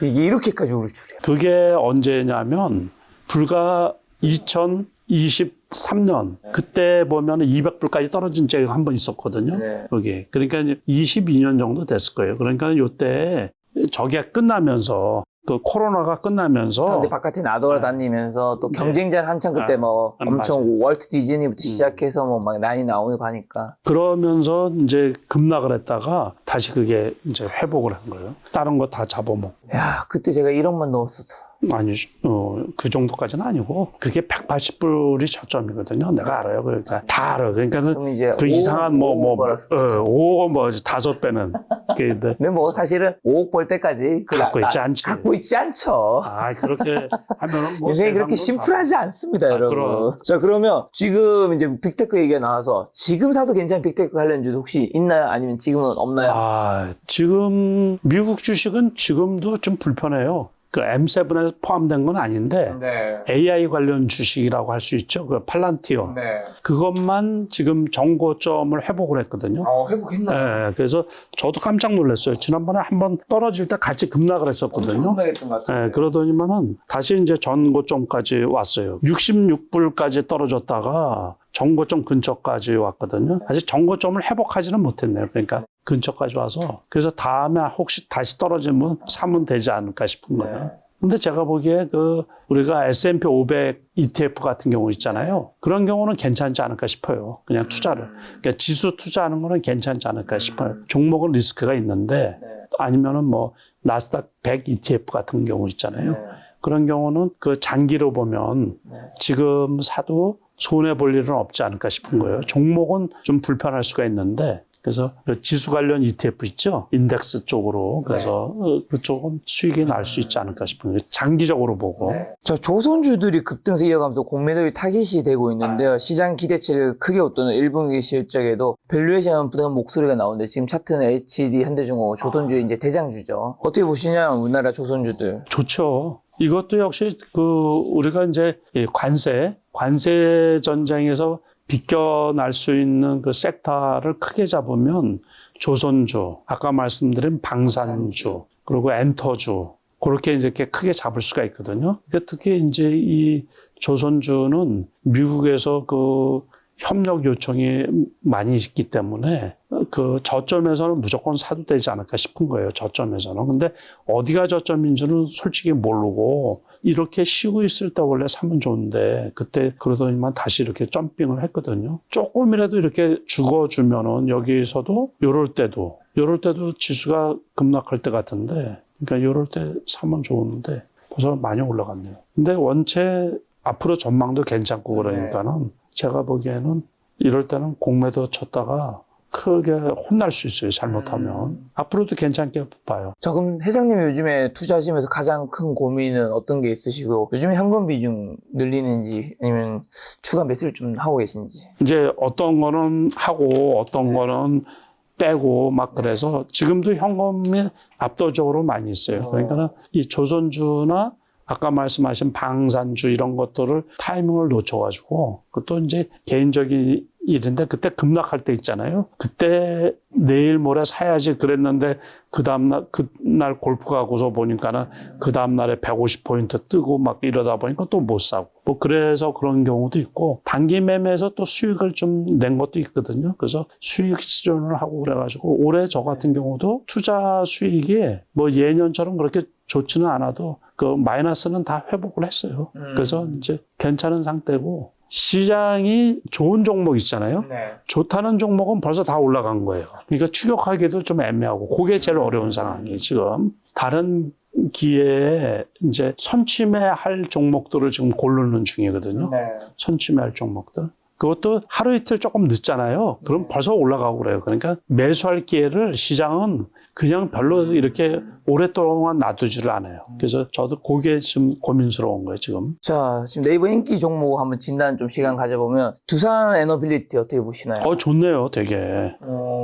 이게 이렇게까지 오를 줄이야. 그게 언제냐면 불과 2023년 그때 보면 200불까지 떨어진 적이 한 번 있었거든요. 여기. 그러니까 22년 정도 됐을 거예요. 그러니까 이때 저게 끝나면서 그 코로나가 끝나면서 근데 바깥에 나돌아다니면서 또 경쟁자는 한창 그때 뭐 엄청 맞아요. 월트 디즈니부터 시작해서 뭐 막 많이 나오고 하니까 그러면서 이제 급락을 했다가 다시 그게 이제 회복을 한 거예요. 다른 거 다 잡아먹고. 야 그때 제가 1억만 넣었어도 아니, 그 정도까지는 아니고, 그게 180불이 저점이거든요. 내가 알아요. 그러니까, 다 알아. 그러니까는, 그럼 이제 그 이상한 5억 벌었을 5억 뭐, 5배는. 근데 뭐 사실은 5억 벌 때까지 갖고 있지 않지. 갖고 있지 않죠. 그렇게 하면은 뭐. 인생이 그렇게 심플하지 않습니다, 여러분. 그럼. 자, 그러면 지금 이제 빅테크 얘기가 나와서 지금 사도 괜찮은 빅테크 관련주도 혹시 있나요? 아니면 지금은 없나요? 지금 미국 주식은 지금도 좀 불편해요. 그 M7에 포함된 건 아닌데 AI 관련 주식이라고 할 수 있죠. 그 팔란티어. 그것만 지금 정고점을 회복을 했거든요. 회복했나요? 네, 그래서 저도 깜짝 놀랐어요. 지난번에 한번 떨어질 때 같이 급락을 했었거든요. 네, 그러더니만은 다시 이제 전고점까지 왔어요. 66불까지 떨어졌다가 정고점 근처까지 왔거든요. 아직 정고점을 회복하지는 못했네요. 그러니까 근처까지 와서 그래서 다음에 혹시 다시 떨어지면 사면 되지 않을까 싶은 거예요. 근데 제가 보기에 우리가 S&P 500 ETF 같은 경우 있잖아요. 그런 경우는 괜찮지 않을까 싶어요. 그냥 투자를. 그러니까 지수 투자하는 거는 괜찮지 않을까 싶어요. 종목은 리스크가 있는데 아니면은 뭐 나스닥 100 ETF 같은 경우 있잖아요. 그런 경우는 그 장기로 보면 지금 사도 손해 볼 일은 없지 않을까 싶은 거예요. 종목은 좀 불편할 수가 있는데 그래서 지수 관련 ETF 있죠? 인덱스 쪽으로. 그래서 그쪽은 수익이 날 수 있지 않을까 싶은 거예요. 장기적으로 보고. 자, 조선주들이 급등세 이어가면서 공매도의 타깃이 되고 있는데요. 시장 기대치를 크게 웃도는 1분기 실적에도 밸류에이션 부담 목소리가 나오는데 지금 차트는 HD, 현대중공업, 조선주의 이제 대장주죠. 어떻게 보시냐면 우리나라 조선주들. 좋죠. 이것도 역시 우리가 이제 관세 전쟁에서 비껴날 수 있는 그 섹터를 크게 잡으면 조선주, 아까 말씀드린 방산주, 그리고 엔터주, 그렇게 이제 이렇게 크게 잡을 수가 있거든요. 그러니까 특히 이제 이 조선주는 미국에서 그 협력 요청이 많이 있기 때문에 그 저점에서는 무조건 사도 되지 않을까 싶은 거예요. 저점에서는. 근데 어디가 저점인지는 솔직히 모르고 이렇게 쉬고 있을 때 원래 사면 좋은데 그때 그러더니만 다시 이렇게 점핑을 했거든요. 조금이라도 이렇게 죽어주면은 여기서도 요럴 때도 지수가 급락할 때 같은데 그러니까 요럴 때 사면 좋은데 벌써 많이 올라갔네요. 근데 원체 앞으로 전망도 괜찮고 그러니까는 제가 보기에는 이럴 때는 공매도 쳤다가 크게 혼날 수 있어요. 잘못하면. 앞으로도 괜찮게 봐요. 자, 그럼 회장님이 요즘에 투자하시면서 가장 큰 고민은 어떤 게 있으시고 요즘에 현금 비중 늘리는지 아니면 추가 매수를 좀 하고 계신지. 이제 어떤 거는 하고 어떤 거는 빼고 막 그래서 지금도 현금이 압도적으로 많이 있어요. 그러니까 이 조선주나 아까 말씀하신 방산주 이런 것들을 타이밍을 놓쳐가지고 그것도 이제 개인적인 일인데 그때 급락할 때 있잖아요. 그때 내일 모레 사야지 그랬는데 그날 골프 가고서 보니까는 그 다음날에 150포인트 뜨고 막 이러다 보니까 또 못 사고 뭐 그래서 그런 경우도 있고 단기 매매에서 또 수익을 좀 낸 것도 있거든요. 그래서 수익 실현을 하고 그래가지고 올해 저 같은 경우도 투자 수익이 뭐 예년처럼 그렇게 좋지는 않아도 그 마이너스는 다 회복을 했어요. 그래서 이제 괜찮은 상태고 시장이 좋은 종목 있잖아요. 좋다는 종목은 벌써 다 올라간 거예요. 그러니까 추격하기도 좀 애매하고 그게 제일 어려운 상황이에요. 지금 다른 기회에 이제 선취매할 종목들을 지금 고르는 중이거든요. 선취매할 종목들. 그것도 하루 이틀 조금 늦잖아요. 그럼 벌써 올라가고 그래요. 그러니까 매수할 기회를 시장은 그냥 별로 이렇게 오랫동안 놔두지를 않아요. 그래서 저도 그게 좀 고민스러운 거예요, 지금. 자, 지금 네이버 인기 종목 한번 진단 좀 시간 가져보면 두산 에너빌리티 어떻게 보시나요? 좋네요, 되게.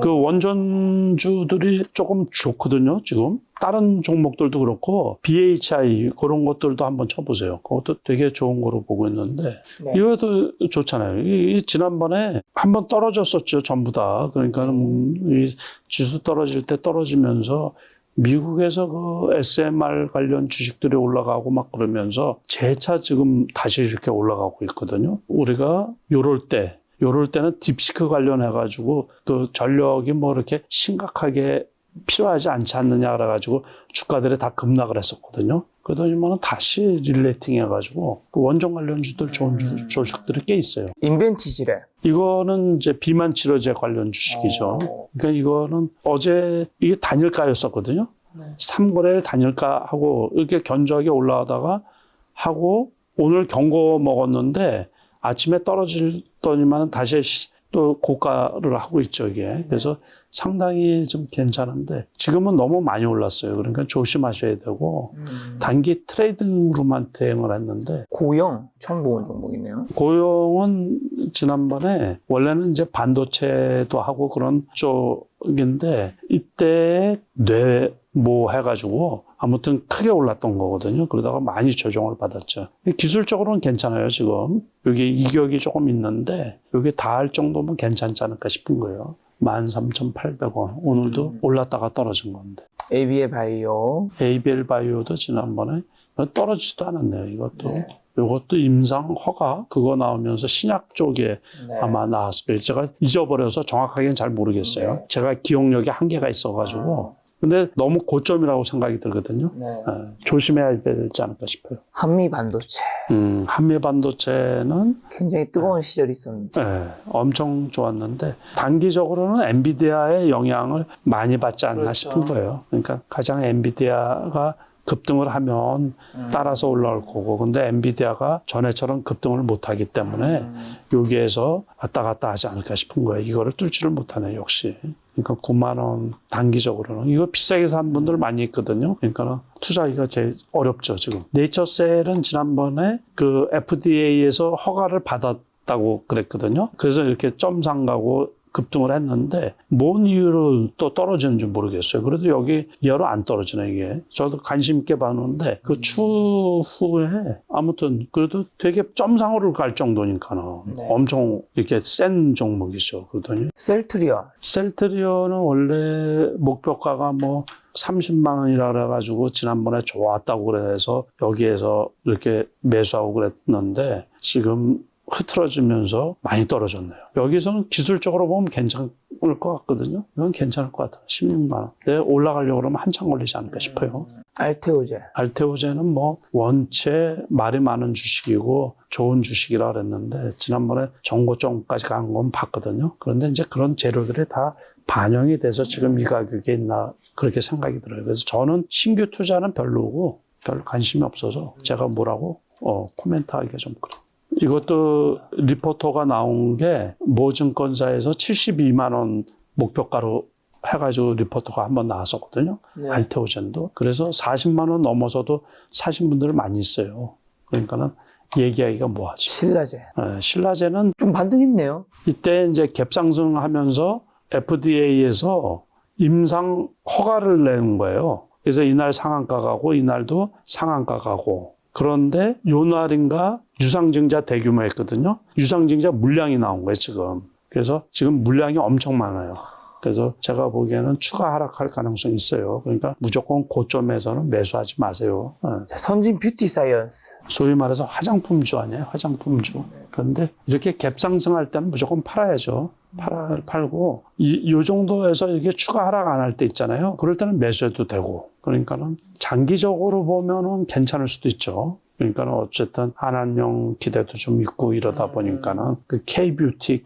그 원전주들이 조금 좋거든요, 지금. 다른 종목들도 그렇고 BHI 그런 것들도 한번 쳐보세요. 그것도 되게 좋은 거로 보고 있는데 이것도 좋잖아요. 이 지난번에 한번 떨어졌었죠, 전부 다. 그러니까 이 지수 떨어질 때 떨어지면서 미국에서 그 SMR 관련 주식들이 올라가고 막 그러면서 재차 지금 다시 이렇게 올라가고 있거든요. 우리가 요럴 때는 딥시크 관련해가지고 그 전력이 뭐 이렇게 심각하게 필요하지 않지 않느냐 그래가지고 주가들이 다 급락을 했었거든요. 그러더니만 다시 릴레이팅 해가지고 그 원전 관련주들 좋은 주식들이 꽤 있어요. 인벤티지래. 이거는 이제 비만 치료제 관련 주식이죠. 그러니까 이거는 어제 이게 단일가였었거든요. 3거래일 단일가 하고 이렇게 견조하게 올라가다가 하고 오늘 경고 먹었는데 아침에 떨어지더니만 다시 또 고가를 하고 있죠, 이게. 그래서 상당히 좀 괜찮은데 지금은 너무 많이 올랐어요. 그러니까 조심하셔야 되고 단기 트레이딩으로만 대응을 했는데 고영 처음 보는 종목이네요. 고용은 지난번에 원래는 이제 반도체도 하고 그런 쪽인데 이때 뭐 해가지고 아무튼 크게 올랐던 거거든요. 그러다가 많이 조정을 받았죠. 기술적으로는 괜찮아요, 지금. 여기 이격이 조금 있는데 여기 닿을 정도면 괜찮지 않을까 싶은 거예요. 13,800원. 오늘도 올랐다가 떨어진 건데. ABL 바이오. ABL 바이오도 지난번에 떨어지지도 않았네요, 이것도. 이것도 임상 허가 그거 나오면서 신약 쪽에 아마 나왔을 거예요. 제가 잊어버려서 정확하게는 잘 모르겠어요. 제가 기억력이 한계가 있어가지고. 근데 너무 고점이라고 생각이 들거든요. 조심해야 되지 않을까 싶어요. 한미 반도체. 한미 반도체는 굉장히 뜨거운 시절이 있었는데. 엄청 좋았는데 단기적으로는 엔비디아의 영향을 많이 받지 않나 싶은 거예요. 그러니까 가장 엔비디아가 급등을 하면 따라서 올라올 거고 근데 엔비디아가 전에처럼 급등을 못하기 때문에 여기에서 왔다 갔다 하지 않을까 싶은 거예요. 이거를 뚫지를 못하네 역시. 그러니까 9만 원 단기적으로는 이거 비싸게 산 분들 많이 있거든요. 그러니까 투자하기가 제일 어렵죠 지금. 네이처셀은 지난번에 그 FDA에서 허가를 받았다고 그랬거든요. 그래서 이렇게 점상 가고 급등을 했는데 뭔 이유로 또 떨어지는지 모르겠어요. 그래도 여기 이하로 안 떨어지네 이게. 저도 관심 있게 봤는데 그 추후에 아무튼 그래도 되게 점상으로 갈 정도니까는 엄청 이렇게 센 종목이죠. 그러더니 셀트리온. 셀트리온은 원래 목표가가 뭐 30만 원이라 그래가지고 지난번에 좋았다고 그래서 여기에서 이렇게 매수하고 그랬는데 지금 흐트러지면서 많이 떨어졌네요. 여기서는 기술적으로 보면 괜찮을 것 같거든요. 이건 괜찮을 것 같아요. 16만 원. 근데 올라가려고 그러면 한참 걸리지 않을까 싶어요. 알테오제. 알테오제는 뭐 원체 말이 많은 주식이고 좋은 주식이라 그랬는데 지난번에 정고점까지 간 건 봤거든요. 그런데 이제 그런 재료들이 다 반영이 돼서 지금 이 가격에 있나 그렇게 생각이 들어요. 그래서 저는 신규 투자는 별로고 별 관심이 없어서 제가 뭐라고 코멘트하기가 좀 그래요. 이것도 리포터가 나온 게 모증권사에서 72만 원 목표가로 해가지고 리포터가 한번 나왔었거든요. 네. 알테오젠도. 그래서 40만 원 넘어서도 사신 분들이 많이 있어요. 그러니까는 얘기하기가 뭐하지. 신라제. 신라제는 좀 반등했네요. 이때 이제 갭상승하면서 FDA에서 임상 허가를 내는 거예요. 그래서 이날 상한가 가고 이날도 상한가 가고. 그런데 요 날인가 유상증자 대규모했거든요. 유상증자 물량이 나온 거예요, 지금. 그래서 지금 물량이 엄청 많아요. 그래서 제가 보기에는 추가 하락할 가능성이 있어요. 그러니까 무조건 고점에서는 매수하지 마세요. 자, 선진 뷰티 사이언스. 소위 말해서 화장품주 아니에요? 화장품주. 그런데 이렇게 갭 상승할 때는 무조건 팔아야죠. 팔고 이 정도에서 이게 추가 하락 안 할 때 있잖아요. 그럴 때는 매수해도 되고. 그러니까는 장기적으로 보면은 괜찮을 수도 있죠. 그러니까는 어쨌든 한한령 기대도 좀 있고 이러다 보니까는 그 K뷰티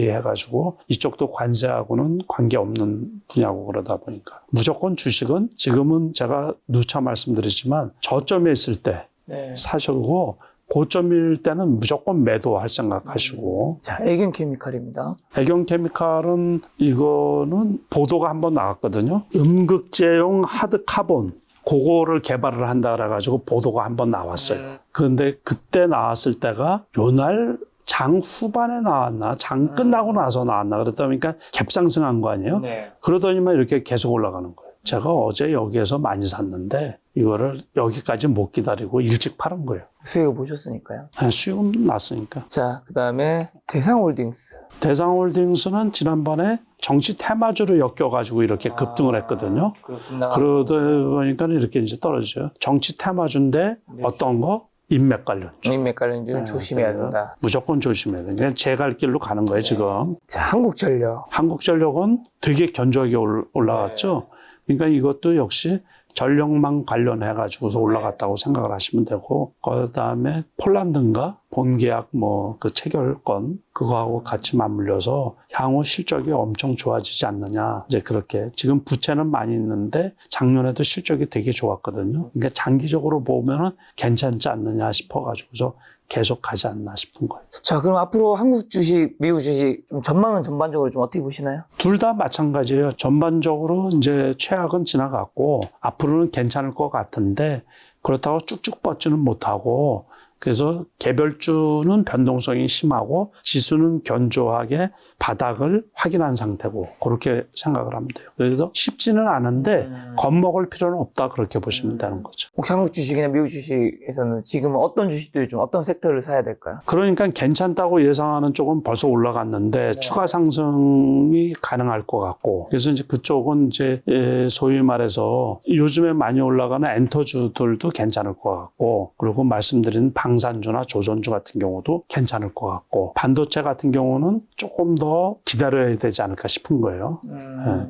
해가지고 이쪽도 관세하고는 관계없는 분야고 그러다 보니까 무조건 주식은 지금은 제가 누차 말씀드리지만 저점에 있을 때 네. 사시고 고점일 때는 무조건 매도할 생각하시고. 자, 애견케미칼입니다. 애경케미칼은 이거는 보도가 한번 나왔거든요. 음극재용 하드카본 그거를 개발을 한다 그래가지고 보도가 한번 나왔어요. 그런데 그때 나왔을 때가 요날 장 후반에 나왔나 장 끝나고 나서 나왔나 그러다 보니까 갭상승한 거 아니에요. 네. 그러더니만 이렇게 계속 올라가는 거예요. 제가 어제 여기에서 많이 샀는데 이거를 여기까지 못 기다리고 일찍 팔은 거예요. 수익을 보셨으니까요. 수익은 났으니까. 자, 그 다음에 대상홀딩스. 대상홀딩스는 지난번에 정치 테마주로 엮여가지고 이렇게 급등을 했거든요. 그렇구나. 그러다 보니까 이렇게 이제 떨어져요. 정치 테마주인데 네. 어떤 거? 인맥 관련주. 인맥 관련주는 조심해야 된다. 무조건 조심해야 돼. 그냥 제 갈 길로 가는 거예요, 지금. 자, 한국전력. 한국전력은 되게 견조하게 올라갔죠. 그러니까 이것도 역시 전력망 관련해가지고서 올라갔다고 생각을 하시면 되고, 그 다음에 폴란드인가? 본계약 그 체결권, 그거하고 같이 맞물려서 향후 실적이 엄청 좋아지지 않느냐. 이제 그렇게. 지금 부채는 많이 있는데 작년에도 실적이 되게 좋았거든요. 그러니까 장기적으로 보면은 괜찮지 않느냐 싶어가지고서 계속 가지 않나 싶은 거예요. 자, 그럼 앞으로 한국 주식, 미국 주식 좀 전망은 전반적으로 좀 어떻게 보시나요? 둘 다 마찬가지예요. 전반적으로 이제 최악은 지나갔고 앞으로는 괜찮을 것 같은데 그렇다고 쭉쭉 뻗지는 못하고 그래서 개별주는 변동성이 심하고 지수는 견조하게 바닥을 확인한 상태고 그렇게 생각을 하면 돼요. 그래서 쉽지는 않은데 겁먹을 필요는 없다 그렇게 보시면 되는 거죠. 혹시 한국 주식이나 미국 주식에서는 지금 어떤 주식들이 좀 어떤 섹터를 사야 될까요? 그러니까 괜찮다고 예상하는 쪽은 벌써 올라갔는데 추가 상승이 가능할 것 같고 그래서 이제 그쪽은 이제 소위 말해서 요즘에 많이 올라가는 엔터주들도 괜찮을 것 같고 그리고 말씀드린 방산주나 조선주 같은 경우도 괜찮을 것 같고 반도체 같은 경우는 조금 더 기다려야 되지 않을까 싶은 거예요.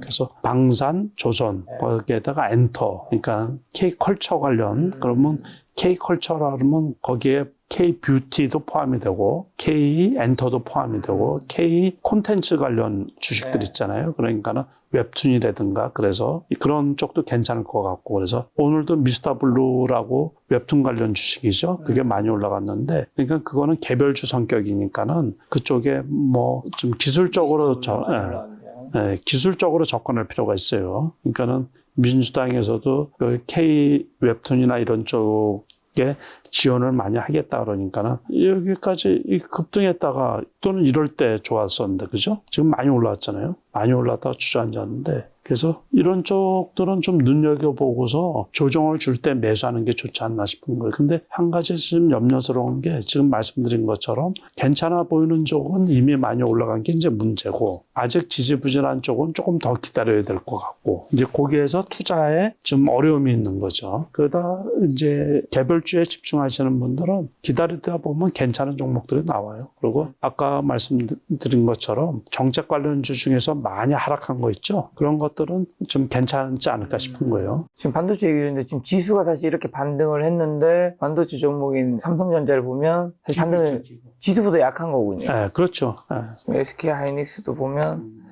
그래서 방산, 조선 거기에다가 엔터 그러니까 K컬처 관련 그러면 K컬처라 그러면 거기에 K뷰티도 포함이 되고 K엔터도 포함이 되고 K콘텐츠 관련 주식들 있잖아요. 그러니까는 웹툰이라든가 그래서 그런 쪽도 괜찮을 것 같고 그래서 오늘도 미스터블루라고 웹툰 관련 주식이죠. 그게 많이 올라갔는데 그러니까 그거는 개별주 성격이니까는 그쪽에 좀 기술적으로 기술적으로 접근할 필요가 있어요. 그러니까는 민주당에서도 그 K 웹툰이나 이런 쪽에 지원을 많이 하겠다 그러니까는 여기까지 급등했다가 또는 이럴 때 좋았었는데 그죠? 지금 많이 올라왔잖아요. 많이 올랐다가 주저앉았는데 그래서 이런 쪽들은 좀 눈여겨보고서 조정을 줄 때 매수하는 게 좋지 않나 싶은 거예요. 근데 한 가지 지금 염려스러운 게 지금 말씀드린 것처럼 괜찮아 보이는 쪽은 이미 많이 올라간 게 이제 문제고 아직 지지부진한 쪽은 조금 더 기다려야 될 것 같고 이제 거기에서 투자에 좀 어려움이 있는 거죠. 그러다 이제 개별주에 집중하시는 분들은 기다리다 보면 괜찮은 종목들이 나와요. 그리고 아까 말씀드린 것처럼 정책 관련주 중에서 많이 하락한 거 있죠. 그런 것들은 좀 괜찮지 않을까 싶은 거예요. 지금 반도체 얘기했는데 지금 지수가 사실 이렇게 반등을 했는데 반도체 종목인 삼성전자를 보면 사실 반등을 지수보다 약한 거군요. 네, 그렇죠. 네. SK 하이닉스도 보면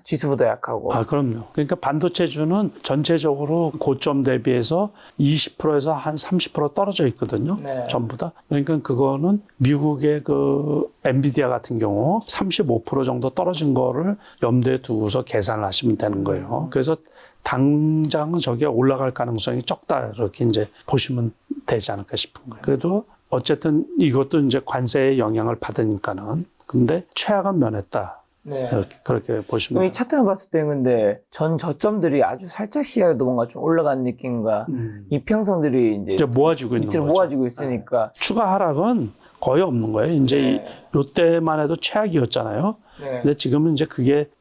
지수보다 약하고. 아, 그럼요. 그러니까 반도체주는 전체적으로 고점 대비해서 20%에서 한 30% 떨어져 있거든요. 네. 전부 다. 그러니까 그거는 미국의 그 엔비디아 같은 경우 35% 정도 떨어진 거를 염두에 두고서 계산을 하시면 되는 거예요. 그래서 당장은 저게 올라갈 가능성이 적다. 이렇게 이제 보시면 되지 않을까 싶은 거예요. 그래도 어쨌든 이것도 이제 관세의 영향을 받으니까는 근데 최악은 면했다. 네. 그렇게 보시면 이 차트만 봤을 때 근데 전 저점들이 아주 살짝 시야에도 뭔가 좀 올라간 느낌과 이평선들이 이제 모아지고 있는 밑으로 거죠. 모아지고 있으니까. 추가 하락은 거의 없는 거예요. 이제 요때만 해도 최악이었잖아요. 네. 근데 지금은 이제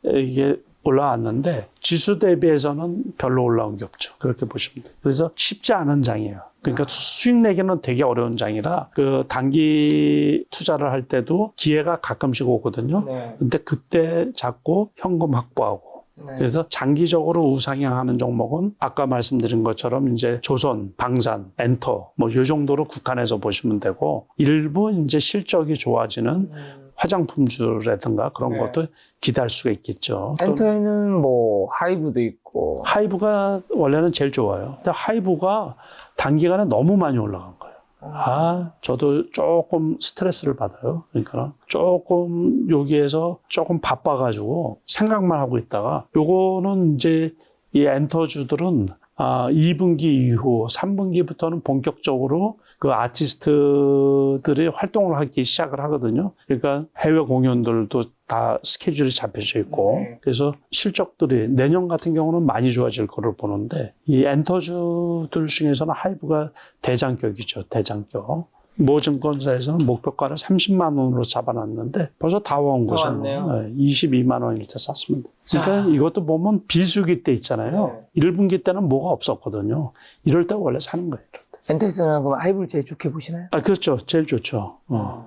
이게 올라왔는데 지수 대비해서는 별로 올라온 게 없죠. 그렇게 보시면 돼요. 그래서 쉽지 않은 장이에요. 그러니까 수익 내기는 되게 어려운 장이라 그 단기 투자를 할 때도 기회가 가끔씩 오거든요. 네. 근데 그때 자꾸 현금 확보하고 네. 그래서 장기적으로 우상향하는 종목은 아까 말씀드린 것처럼 이제 조선, 방산, 엔터 뭐 이 정도로 국한해서 보시면 되고 일부 이제 실적이 좋아지는 화장품주라든가 그런 네. 것도 기대할 수가 있겠죠. 엔터에는 뭐 하이브도 있고. 하이브가 원래는 제일 좋아요. 근데 하이브가 단기간에 너무 많이 올라간 거예요. 저도 조금 스트레스를 받아요. 그러니까 조금 여기에서 조금 바빠가지고 생각만 하고 있다가 요거는 이제 이 엔터주들은 2분기 이후 3분기부터는 본격적으로 그 아티스트들이 활동을 하기 시작을 하거든요. 그러니까 해외 공연들도 다 스케줄이 잡혀져 있고 그래서 실적들이 내년 같은 경우는 많이 좋아질 거를 보는데 이 엔터주들 중에서는 하이브가 대장격이죠. 대장격. 모 증권사에서는 목표가를 30만 원으로 잡아놨는데 벌써 다 온 거죠. 왔네요. 22만 원일 때 샀으면 돼. 그러니까 이것도 보면 비수기 때 있잖아요. 1분기 때는 뭐가 없었거든요. 이럴 때 원래 사는 거예요. 엔터에서는 그럼 하이브를 제일 좋게 보시나요? 그렇죠. 제일 좋죠.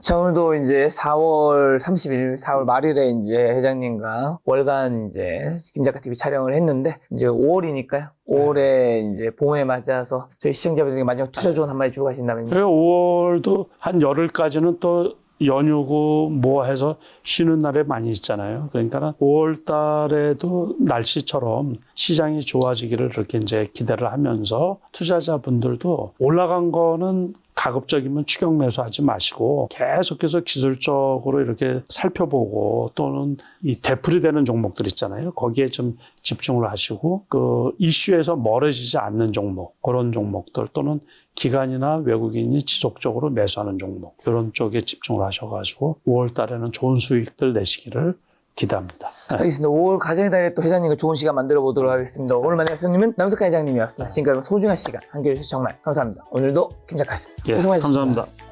자, 오늘도 이제 4월 30일, 4월 말일에 이제 회장님과 월간 이제 김작가TV 촬영을 했는데, 이제 5월이니까요. 5월에 이제 봄에 맞아서 저희 시청자분들에게 마지막 투자 조언 한마디 주고 가신다면요. 5월도 한 열흘까지는 또 연휴고 뭐 해서 쉬는 날에 많이 있잖아요. 그러니까 5월 달에도 날씨처럼 시장이 좋아지기를 이렇게 이제 기대를 하면서 투자자분들도 올라간 거는 가급적이면 추격 매수하지 마시고 계속해서 기술적으로 이렇게 살펴보고 또는 이 되풀이되는 종목들 있잖아요. 거기에 좀 집중을 하시고 그 이슈에서 멀어지지 않는 종목, 그런 종목들 또는 기관이나 외국인이 지속적으로 매수하는 종목 이런 쪽에 집중을 하셔가지고 5월 달에는 좋은 수익들 내시기를 기대합니다. 알겠습니다. 5월 가정의 달에 또 회장님과 좋은 시간 만들어 보도록 하겠습니다. 오늘 만난 회장님은 남석한 회장님이었습니다. 지금까지 소중한 시간 함께해 주셔서 정말 감사합니다. 오늘도 김작가였습니다. 예, 수고하셨습니다. 감사합니다.